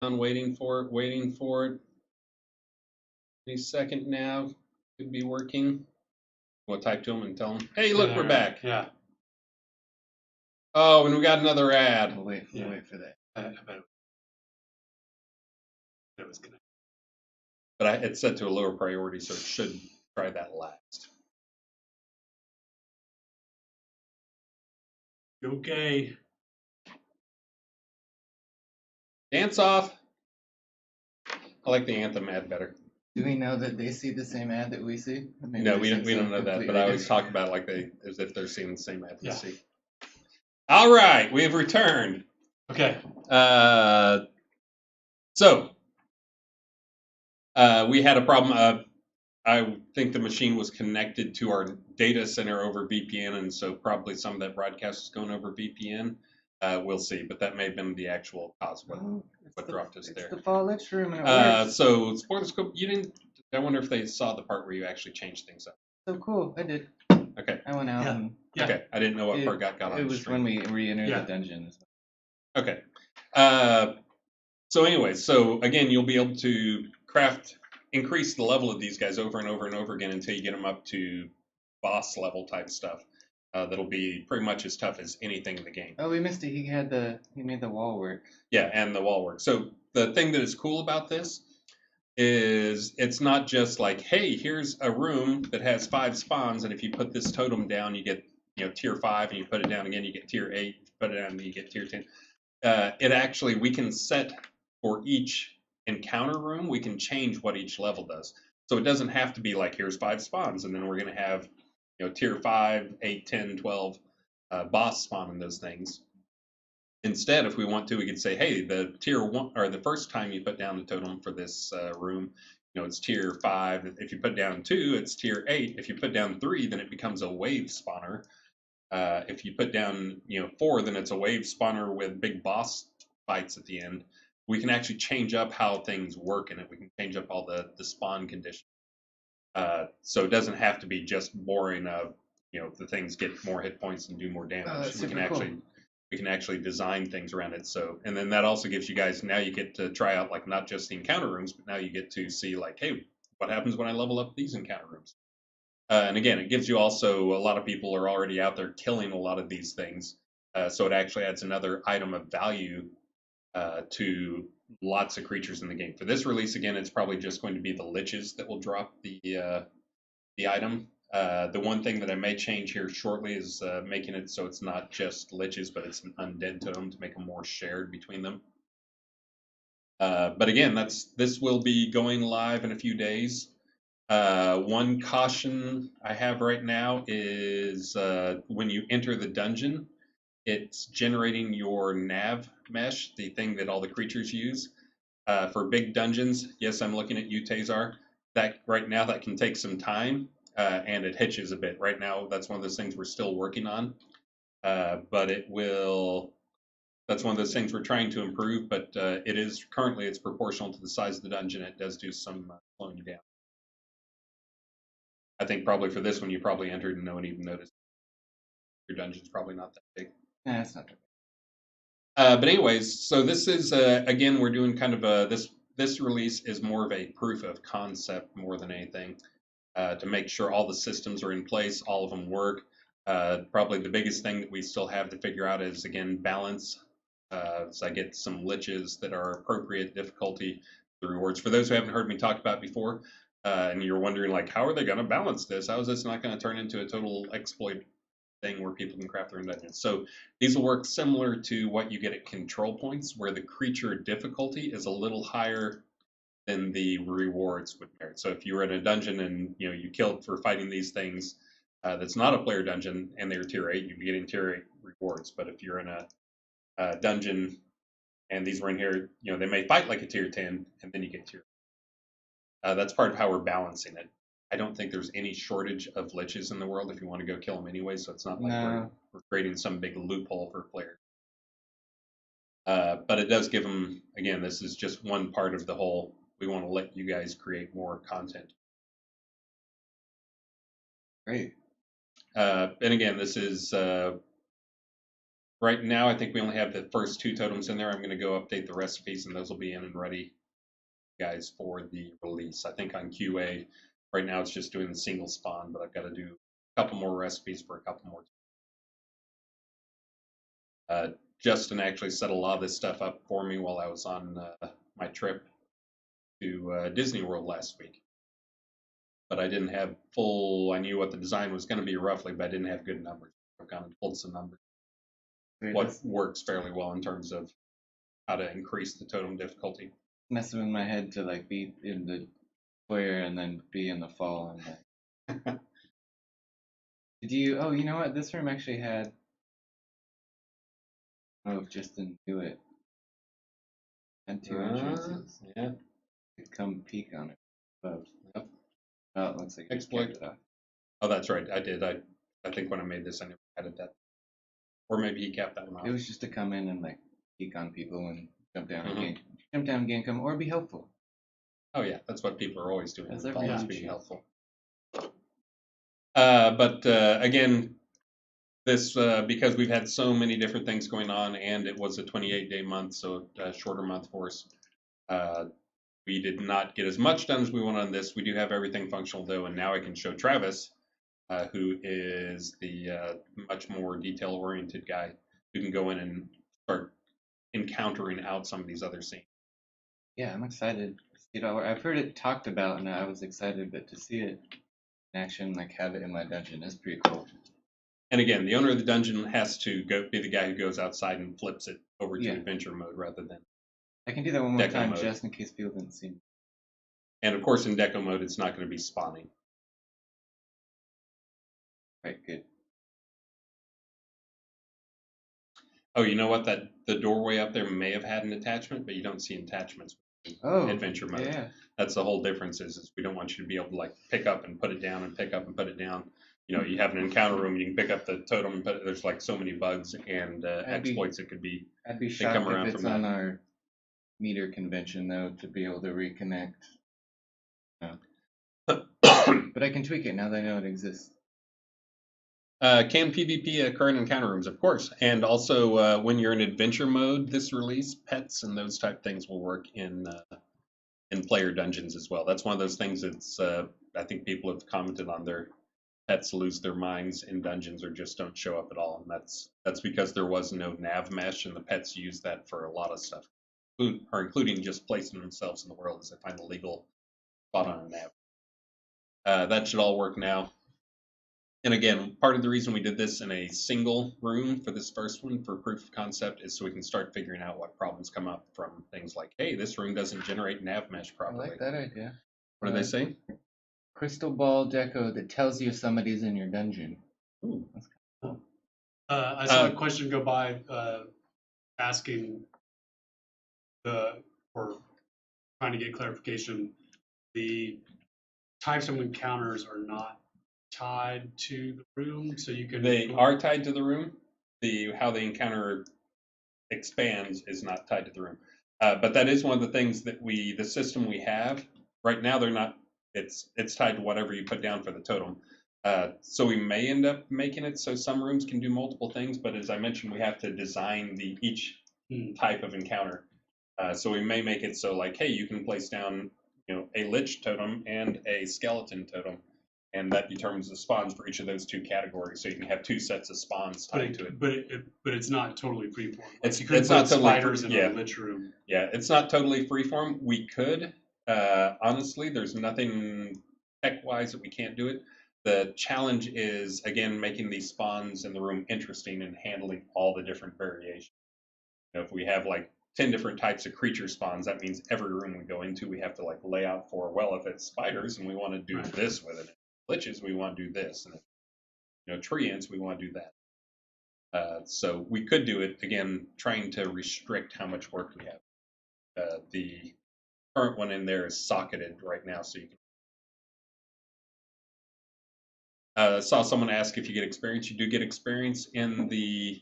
I'm waiting for it, waiting for it. Any second now. Could be working. We'll type to them and tell them, hey, look, we're back. Yeah. Oh, and we got another ad. We'll wait for that. I bet it was connected. But it's set to a lower priority, so it should try that last. Okay. Dance off. I like the anthem ad better. Do we know that they see the same ad that we see? Maybe No, they're we seeing don't know something that, but I always completely talk about it like as if they're seeing the same ad we Yeah. see. All right, we have returned. Okay. So we had a problem. I think the machine was connected to our data center over VPN, and so probably some of that broadcast is going over VPN. We'll see, but that may have been the actual cause of what dropped us there. It's the fall Livestream and it works. So spoiler scope, you didn't. I wonder if they saw the part where you actually changed things up. So cool, I did. Okay. I went out Yeah. and Yeah. Okay, I didn't know what part got on it the was stream. when we re-entered Yeah. the dungeon. Okay. So anyway, so again, you'll be able to increase the level of these guys over and over and over again until you get them up to boss level type stuff. That'll be pretty much as tough as anything in the game. Oh, we missed it. He made the wall work. Yeah, and the wall work. So the thing that is cool about this is it's not just like, hey, here's a room that has 5 spawns, and if you put this totem down, you get tier 5, and you put it down again, you get tier 8. If you put it down, you get tier 10. It actually, we can set for each encounter room, we can change what each level does. So it doesn't have to be like, here's 5 spawns, and then we're going to have tier 5, 8, 10, 12 boss spawn in those things. Instead, if we want to, we could say, hey, the tier 1, or the first time you put down the totem for this room, it's tier 5. If you put down 2, it's tier 8. If you put down 3, then it becomes a wave spawner. If you put down 4, then it's a wave spawner with big boss fights at the end. We can actually change up how things work in it. We can change up all the spawn conditions. So it doesn't have to be just boring of the things get more hit points and do more damage. We can actually design things around it. So, and then that also gives you guys, now you get to try out like not just the encounter rooms, but now you get to see like, hey, what happens when I level up these encounter rooms? And again, it gives you also, a lot of people are already out there killing a lot of these things. So it actually adds another item of value to lots of creatures in the game. For this release, again, it's probably just going to be the liches that will drop the item. The one thing that I may change here shortly is making it so it's not just liches, but it's an undead totem to make them more shared between them. But again, this will be going live in a few days. One caution I have right now is when you enter the dungeon, it's generating your nav mesh, the thing that all the creatures use. For big dungeons, yes, I'm looking at you, Tazar. That right now that can take some time, and it hitches a bit. Right now, that's one of those things we're still working on, but it will. That's one of those things we're trying to improve, but it is currently it's proportional to the size of the dungeon. It does do some slowing you down. I think probably for this one, you probably entered and no one even noticed. Your dungeon's probably not that big. Nah, it's not that big. But anyways, so this is again we're doing kind of this release is more of a proof of concept more than anything to make sure all the systems are in place, all of them work. Probably the biggest thing that we still have to figure out is again balance. So I get some liches that are appropriate difficulty, the rewards. For those who haven't heard me talk about before, and you're wondering like how are they going to balance this? How is this not going to turn into a total exploit thing where people can craft their own dungeons? So these will work similar to what you get at control points, where the creature difficulty is a little higher than the rewards would merit. So if you were in a dungeon and you killed for fighting these things, that's not a player dungeon, and they were tier 8, you'd be getting tier 8 rewards. But if you're in a dungeon and these were in here, they may fight like a tier 10, and then you get tier. That's part of how we're balancing it. I don't think there's any shortage of liches in the world if you want to go kill them anyway, so it's not like we're creating some big loophole for players. But it does give them, again, this is just one part of the whole, we want to let you guys create more content. Great. And again, this is Right now, I think we only have the first 2 totems in there. I'm going to go update the recipes, and those will be in and ready, guys, for the release. I think on QA right now it's just doing the single spawn, but I've got to do a couple more recipes for a couple more. Justin actually set a lot of this stuff up for me while I was on my trip to Disney World last week. But I didn't have full. I knew what the design was going to be roughly, but I didn't have good numbers. I've kind of pulled some numbers. What works fairly well in terms of how to increase the totem difficulty. Messing with my head to like be in the square and then be in the fall and like. Did you? Oh, you know what? This room actually had. Oh, just didn't do it. And 2 entrances. Yeah. Could come peek on it. Above. Yep. Oh, it looks like you Exploit. it off. Oh, that's right. I did. I think when I made this, I never added that. Or maybe he capped that one off. It was just to come in and like peek on people and jump down and gank them, or be helpful. Oh yeah, that's what people are always doing. That's Always being helpful. But again, this because we've had so many different things going on, and it was a 28-day month, so a shorter month for us. We did not get as much done as we wanted on this. We do have everything functional though, and now I can show Travis, who is the much more detail-oriented guy, who can go in and start encountering out some of these other scenes. Yeah, I'm excited. You know, I've heard it talked about, and I was excited, but to see it in action, like have it in my dungeon, is pretty cool. And again, the owner of the dungeon has to be the guy who goes outside and flips it over to adventure mode rather than. I can do that one more time mode. Just in case people didn't see me. And of course, in deco mode, it's not going to be spawning. Right, good. Oh, you know what? The doorway up there may have had an attachment, but you don't see attachments in adventure mode. Yeah. That's the whole difference is we don't want you to be able to like pick up and put it down and pick up and put it down. You know, you have an encounter room, you can pick up the totem and put it. There's like so many bugs and exploits that could be. I'd be shocked if it's on our meter convention though to be able to reconnect. But I can tweak it now that I know it exists. Can PvP at current encounter rooms, of course, and also when you're in adventure mode, this release, pets and those type things will work in player dungeons as well. That's one of those things that's I think people have commented on their pets lose their minds in dungeons or just don't show up at all, and that's because there was no nav mesh, and the pets use that for a lot of stuff, including just placing themselves in the world as they find a legal spot on a nav. That should all work now. And again, part of the reason we did this in a single room for this first one for proof of concept is so we can start figuring out what problems come up from things like, hey, this room doesn't generate nav mesh properly. I like that idea. What do they say? Crystal ball deco that tells you if somebody's in your dungeon. Ooh. That's kind of cool. I saw a question go by asking or trying to get clarification. The types of encounters are not tied to the room, so you can. They are tied to the room. How the encounter expands is not tied to the room, but that is one of the things that the system we have right now. They're not. It's tied to whatever you put down for the totem. So we may end up making it so some rooms can do multiple things, but as I mentioned, we have to design each type of encounter. So we may make it so like, hey, you can place down, a lich totem and a skeleton totem, and that determines the spawns for each of those 2 categories. So you can have 2 sets of spawns tied to it. But it's not totally freeform. It's not totally spiders in a lich room. Yeah, it's not totally freeform. We could. Honestly, there's nothing tech-wise that we can't do it. The challenge is, again, making these spawns in the room interesting and handling all the different variations. If we have like 10 different types of creature spawns, that means every room we go into, we have to like lay out for, well, if it's spiders and we want to do this with it, liches, we want to do this, and tree ants, we want to do that. So we could do it, again, trying to restrict how much work we have. The current one in there is socketed right now, so you can. Saw someone ask if you get experience. You do get experience in the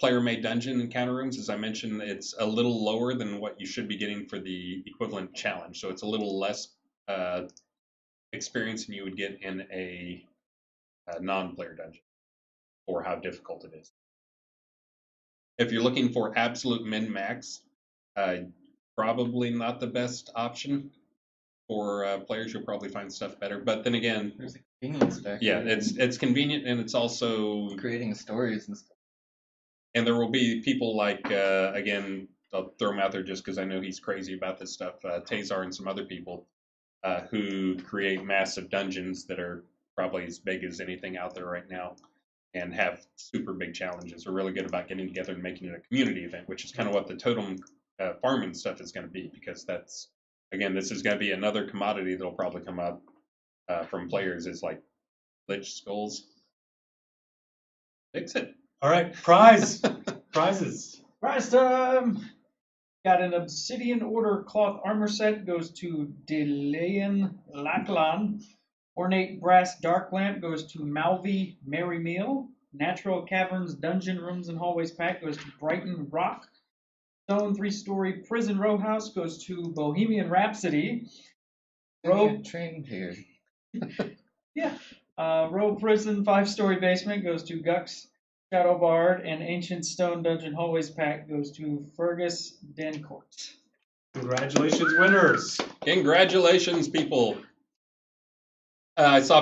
player-made dungeon encounter rooms. As I mentioned, it's a little lower than what you should be getting for the equivalent challenge, so it's a little less experience than you would get in a non-player dungeon, or how difficult it is. If you're looking for absolute min-max, probably not the best option. For players, you'll probably find stuff better. But then again, There's a convenience factor. yeah, it's convenient, and it's also creating stories and stuff. And there will be people like again, I'll throw him out there just because I know he's crazy about this stuff. Tazar and some other people who create massive dungeons that are probably as big as anything out there right now, and have super big challenges. Are really good about getting together and making it a community event, which is kind of what the totem farming stuff is going to be, because that's, again, this is going to be another commodity that'll probably come up from players, is like lich skulls. Fix it. All right, prizes. Prize time! Got an Obsidian Order cloth armor set, goes to Delayan Laklan. Ornate brass dark lamp goes to Malvi Merry Meal. Natural Caverns Dungeon Rooms and Hallways pack goes to Brighton Rock. Stone 3-story prison row house goes to Bohemian Rhapsody. Get trained here. Yeah. Row prison 5-story basement goes to Gux Shadow Bard, and Ancient Stone Dungeon Hallways pack goes to Fergus Dencourt. Congratulations, winners. Congratulations, people. I saw